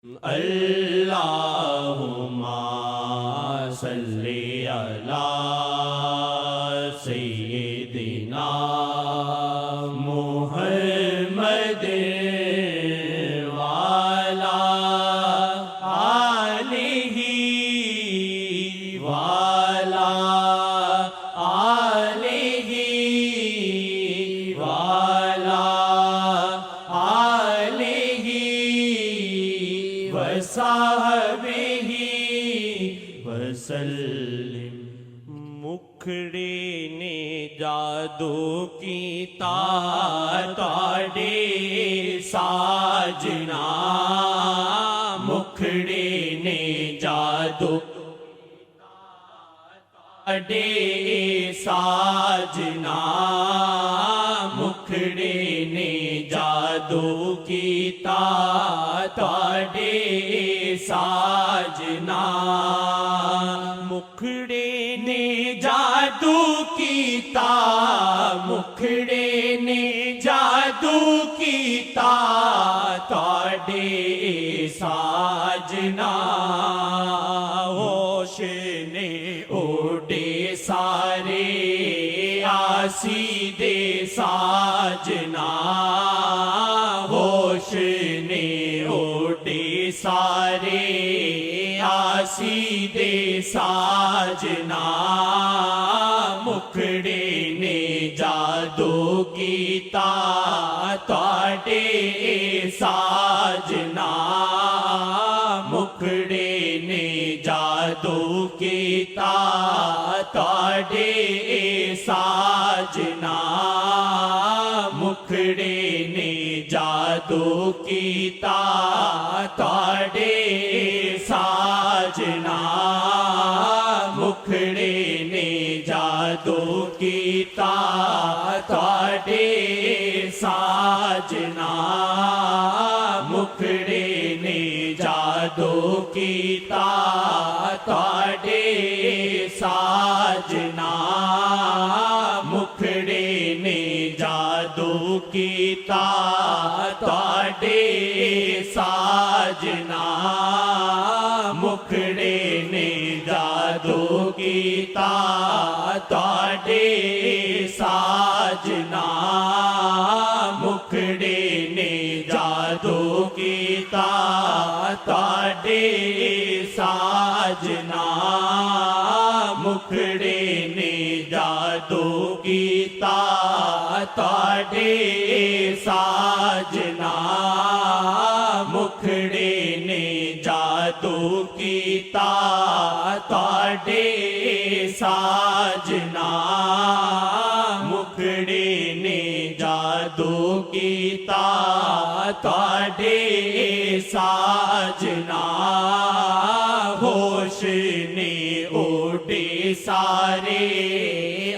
अल्लाहुम्मा सल्ली अला सय्यिदिना मुहम्मद वाला आलिही वाला आलिही वाला आलिही वसाहबिही वसल्लिम। मुखड़े ने जादू कीता ताड़े साजना, मुखड़े ने जादू ताड़े साजना, मुखड़े ने जादू कीता ताड़े साजना, मुखड़े ने जादू कीता, मुखड़े ने जादू कीता ताड़े साजना, होश ने ओडे सारे आसी दे साजना, होश ने ओडे सारे आसी दे साजना, मुखड़े ने जादू कीता ताड़े साजना, मुखड़े ने जादू कीता ताड़े साजना, मुखड़े ने जादू कीता ताड़े साजना, मुखड़े ने जादू कीता ताड़े साजना, मुखड़े ने जादू कीता ताड़े साजना, मुखड़े ने जादू कीता ताड़े साजना, मुखड़े ने जादू कीता ताड़े साजना, मुखड़े ने जादू कीता ताड़े साजना, मुखड़े ने जादू कीता ताड़े साजना, मुखड़े ने जादू कीता ताड़े साजना, मुखड़े ने जादू कीता ताड़े साजना, होश ने ओडे सारे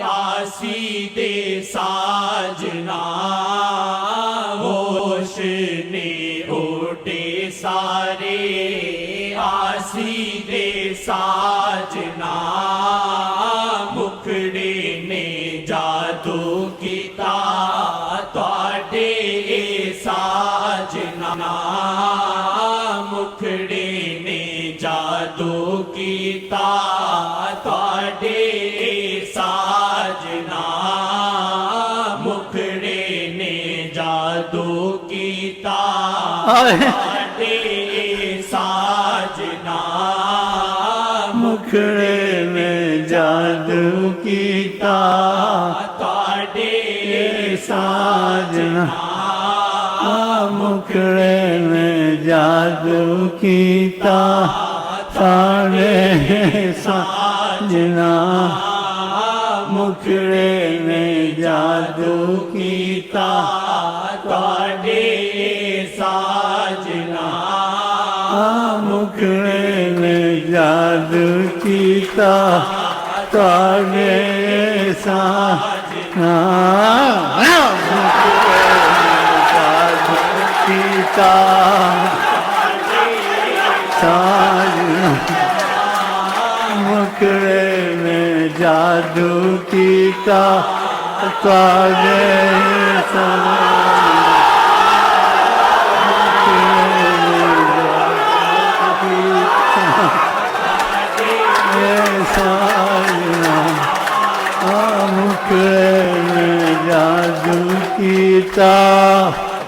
आसी दे साजना, होश ने ओडे सारे आसी दे साजना, मुखड़े ने जादू कीता ताड़े साजना, मुखड़े ने जादू कीता ताड़े साजना, मुखड़े ने जादू कीता ताड़े साजना, मुखड़े ने जादू कीता ताड़े साजना, मुखड़े ने जादू कीता ताड़े साजना, मुखड़े ने जादू कीता ताड़े साजना, मुखड़े ने जादू कीता ताड़े साजना, कीता साजना, मुखड़े ने जादू कीता ताड़े साजना, साजना मुखड़े में जादू कीता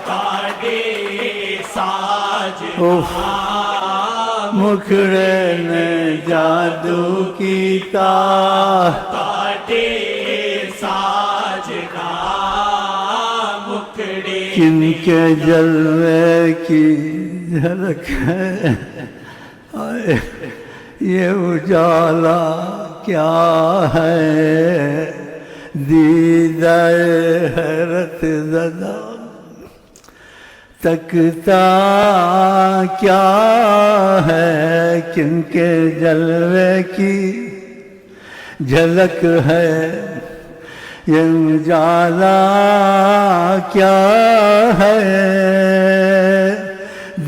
ताड़े साजना मुखड़े ने जादू कीता ताड़े साजना मुखड़े किनके जलवे की झलक है आए, ये उजाला क्या है दीदार हैरत ज़दा तकता क्या है किनके जलवे की झलक है ये उजाला क्या है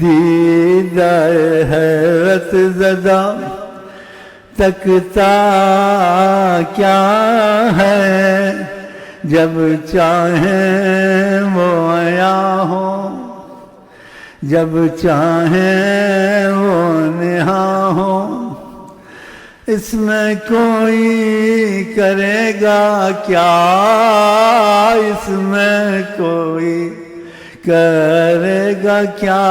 दीदार हैरत ज़दा तकता क्या है जब चाहे वो आया हो जब चाहे वो नेहा हो इसमें कोई करेगा क्या इसमें कोई करेगा क्या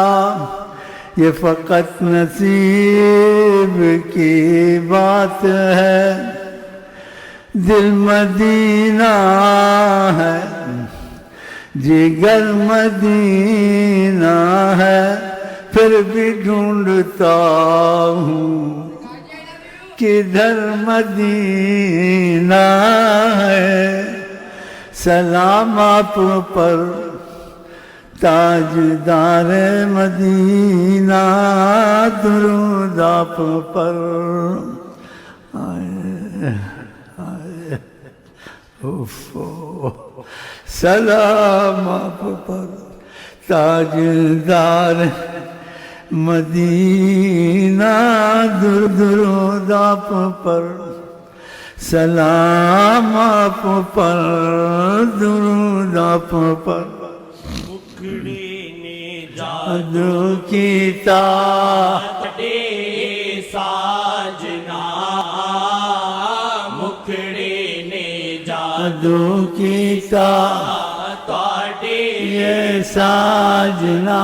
ये फ़कत नसीब की बात है दिल मदीना है जिगर मदीना है फिर भी ढूंढता हूँ किधर मदीना है सलाम आप पर ताजदार मदीना दुरूद आप पर आए आए उफ़ो सलाम आप पर ताजदार मदीना दुरूद आप पर सलाम आप पर दुरूद आप पर मुखड़े ने जादू कीता ताड़े साजना मुखड़े ने जादू कीता ताड़े ये साजना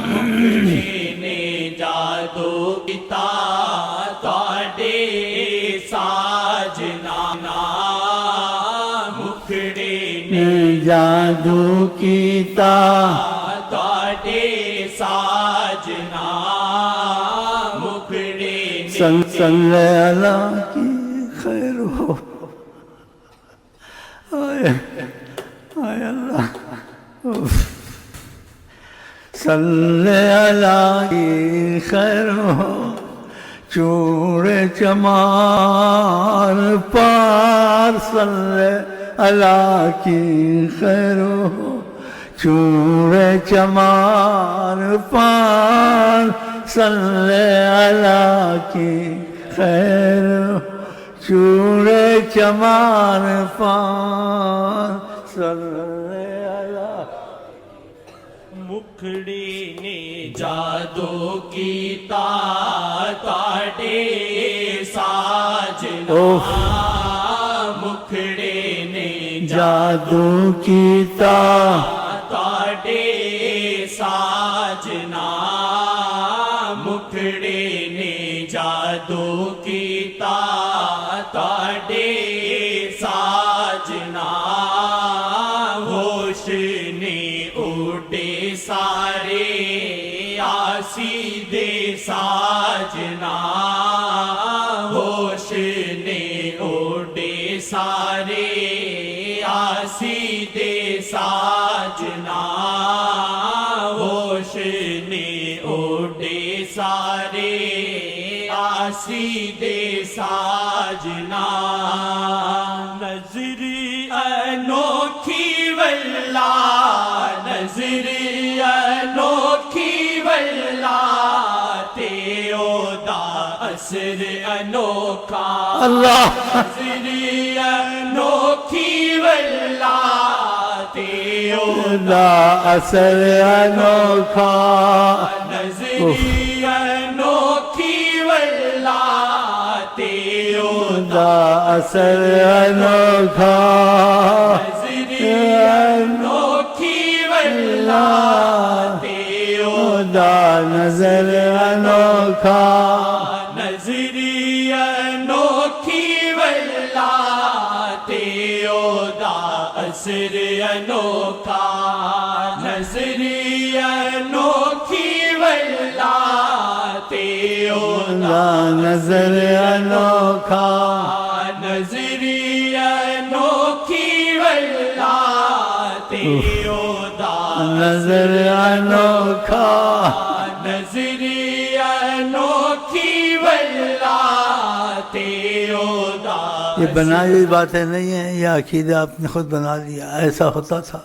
मुखड़े ने जादू कीता ताड़े साजना मुखड़े ने जादू कीता ताड़े साजना मुखड़े ने सल्ले अला की खैर हो आए आए अल्लाह उफ। सल्ले अला की खैर हो चूड़े चमार पार सल्ले अला की खैर हो चूड़े चमार पार सल्ले अला की खैर हो चूड़े चमार पार सल्ले अला मुखड़े ने जादू कीता ताड़े साजना मुखड़े ने जादू कीता ताड़े साजना मुखड़े ने जादू कीता ताड़े साजना होश ने उड़े सारे आसी दे साजना होश ने उड़े सारे आसी दे साजना होश ने उड़े सारे आसी दे साजना नजर अनोखी वल्ला नजर अनोखी वल्ला ते ओदा असर अनोखा अल्लाह नजर अनोखी वल्ला ते ओदा असर अनोखा नजर अनोखी वल्ला ते उदा असर अनोखा नजरिया अनोखी वल्ला ते उदा नजर अनोखा नजरिया अनोखी वल्ला ते ओदा असर अनोखा नजरिया अनोखी वल्ला ते ओदा नजर अनोखा नजरिया अनोखी वल्ला ते ओदा नजर अनोखा नजरिया अनोखी वल्ला ते ओदा ये बनाई हुई बातें नहीं है, ये अकीदा आपने खुद बना लिया, ऐसा होता था।